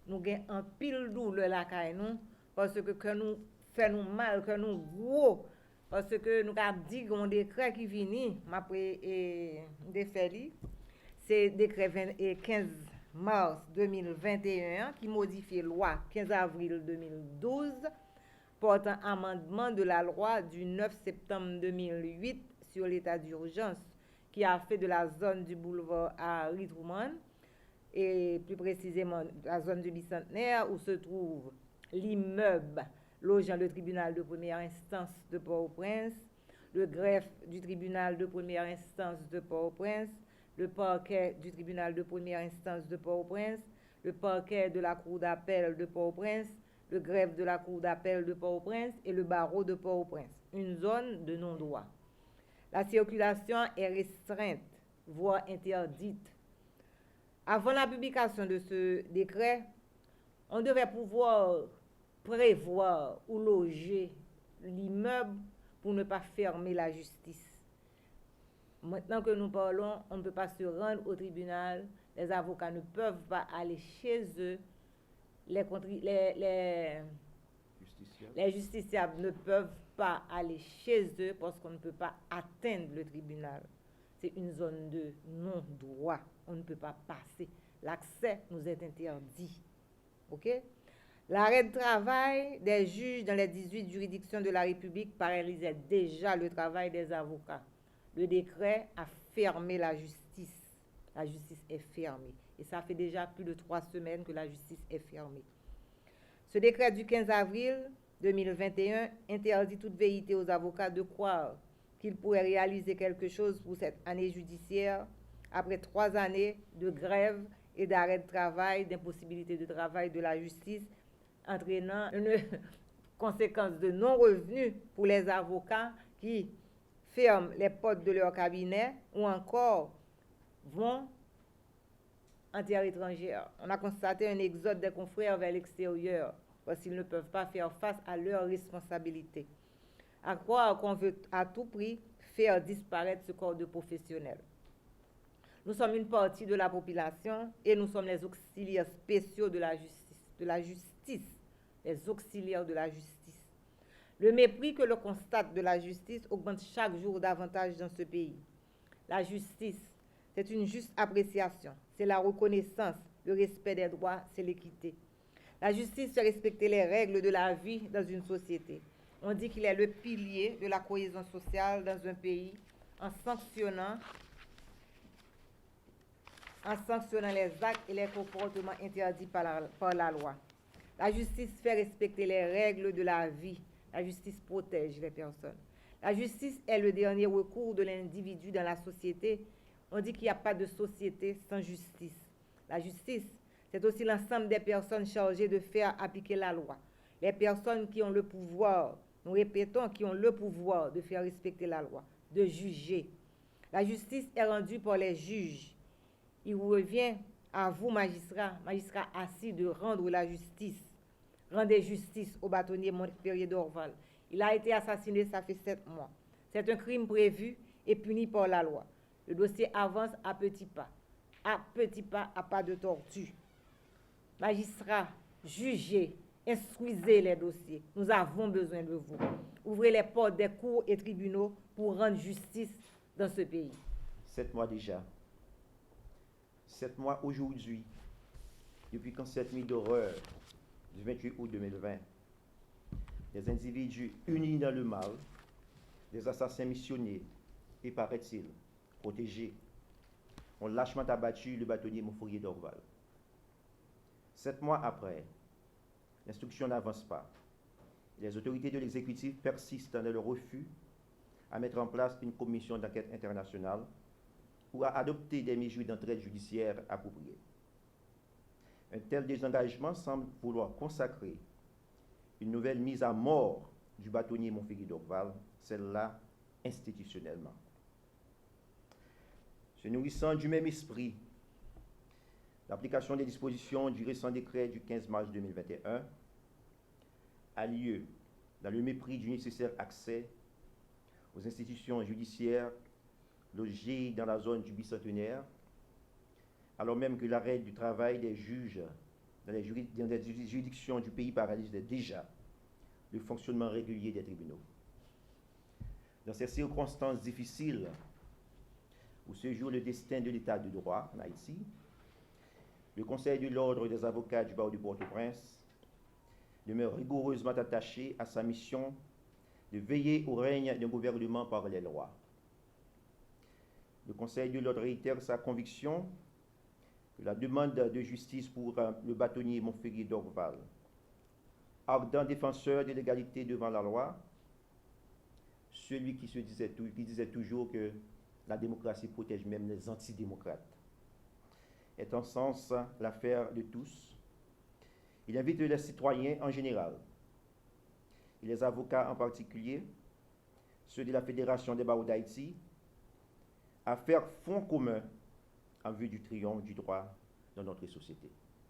nous avons un pile douleur la caille nous, parce que nous fait nous mal, que nous gros, parce que nous avons dit qu'on décret qui vient, après défait, c'est décret 15 mars 2021 qui modifie loi 15 avril 2012 portant amendement de la loi du 9 septembre 2008 sur l'état d'urgence qui a fait de la zone du boulevard Harry Truman et plus précisément la zone du bicentenaire où se trouve l'immeuble logeant le tribunal de première instance de Port-au-Prince, le greffe du tribunal de première instance de Port-au-Prince, le parquet du tribunal de première instance de Port-au-Prince, le parquet de la cour d'appel de Port-au-Prince, le greffe de la cour d'appel de Port-au-Prince et le barreau de Port-au-Prince, une zone de non-droit. La circulation est restreinte, voire interdite. Avant la publication de ce décret, on devait pouvoir prévoir ou loger l'immeuble pour ne pas fermer la justice. Maintenant que nous parlons, on ne peut pas se rendre au tribunal, les avocats ne peuvent pas aller chez eux, les justiciables ne peuvent pas aller chez eux parce qu'on ne peut pas atteindre le tribunal. C'est une zone de non-droit. On ne peut pas passer. L'accès nous est interdit. OK? L'arrêt de travail des juges dans les 18 juridictions de la République paralysait déjà le travail des avocats. Le décret a fermé la justice. La justice est fermée. Et ça fait déjà plus de 3 semaines que la justice est fermée. Ce décret du 15 avril 2021 interdit toute vérité aux avocats de croire qu'ils pourraient réaliser quelque chose pour cette année judiciaire après 3 années de grève et d'arrêt de travail, d'impossibilité de travail de la justice, entraînant une conséquence de non-revenu pour les avocats qui ferment les portes de leur cabinet ou encore vont en terre étrangère. On a constaté un exode des confrères vers l'extérieur parce qu'ils ne peuvent pas faire face à leurs responsabilités. À croire qu'on veut à tout prix faire disparaître ce corps de professionnels. Nous sommes une partie de la population et nous sommes les auxiliaires spéciaux de la justice, les auxiliaires de la justice. Le mépris que l'on constate de la justice augmente chaque jour davantage dans ce pays. La justice, c'est une juste appréciation, c'est la reconnaissance, le respect des droits, c'est l'équité. La justice fait respecter les règles de la vie dans une société. On dit qu'il est le pilier de la cohésion sociale dans un pays en sanctionnant les actes et les comportements interdits par la loi. La justice fait respecter les règles de la vie. La justice protège les personnes. La justice est le dernier recours de l'individu dans la société. On dit qu'il n'y a pas de société sans justice. La justice, c'est aussi l'ensemble des personnes chargées de faire appliquer la loi. Les personnes qui ont le pouvoir, nous répétons, qui ont le pouvoir de faire respecter la loi, de juger. La justice est rendue par les juges. Il revient à vous, magistrats assis, de rendre la justice. Rendez justice au bâtonnier Montpellier d'Orval. Il a été assassiné, ça fait 7 mois. C'est un crime prévu et puni par la loi. Le dossier avance à petits pas. À pas de tortue. Magistrats, jugez, instruisez les dossiers. Nous avons besoin de vous. Ouvrez les portes des cours et tribunaux pour rendre justice dans ce pays. 7 mois déjà. 7 mois aujourd'hui, depuis quand cette nuit d'horreur du 28 août 2020, des individus unis dans le mal, des assassins missionnés et, paraît-il, protégés, ont lâchement abattu le bâtonnier Montfourier d'Orval. 7 mois après, l'instruction n'avance pas. Les autorités de l'exécutif persistent dans leur refus à mettre en place une commission d'enquête internationale ou à adopter des mesures d'entraide judiciaire appropriées. Un tel désengagement semble vouloir consacrer une nouvelle mise à mort du bâtonnier Montfourier d'Orval, celle-là institutionnellement. Se nourrissant du même esprit, l'application des dispositions du récent décret du 15 mars 2021 a lieu dans le mépris du nécessaire accès aux institutions judiciaires logées dans la zone du bicentenaire, alors même que l'arrêt du travail des juges dans les juridictions du pays paralyse déjà le fonctionnement régulier des tribunaux. Dans ces circonstances difficiles où se joue le destin de l'État de droit en Haïti, le Conseil de l'Ordre des avocats du barreau de Port-au-Prince demeure rigoureusement attaché à sa mission de veiller au règne d'un gouvernement par les lois. Le Conseil de l'Ordre réitère sa conviction que la demande de justice pour le bâtonnier Montferrier d'Orval, ardent défenseur de l'égalité devant la loi, celui qui disait toujours que la démocratie protège même les antidémocrates, est en sens l'affaire de tous. Il invite les citoyens en général, et les avocats en particulier, ceux de la Fédération des barreaux d'Haïti, à faire front commun en vue du triomphe du droit dans notre société.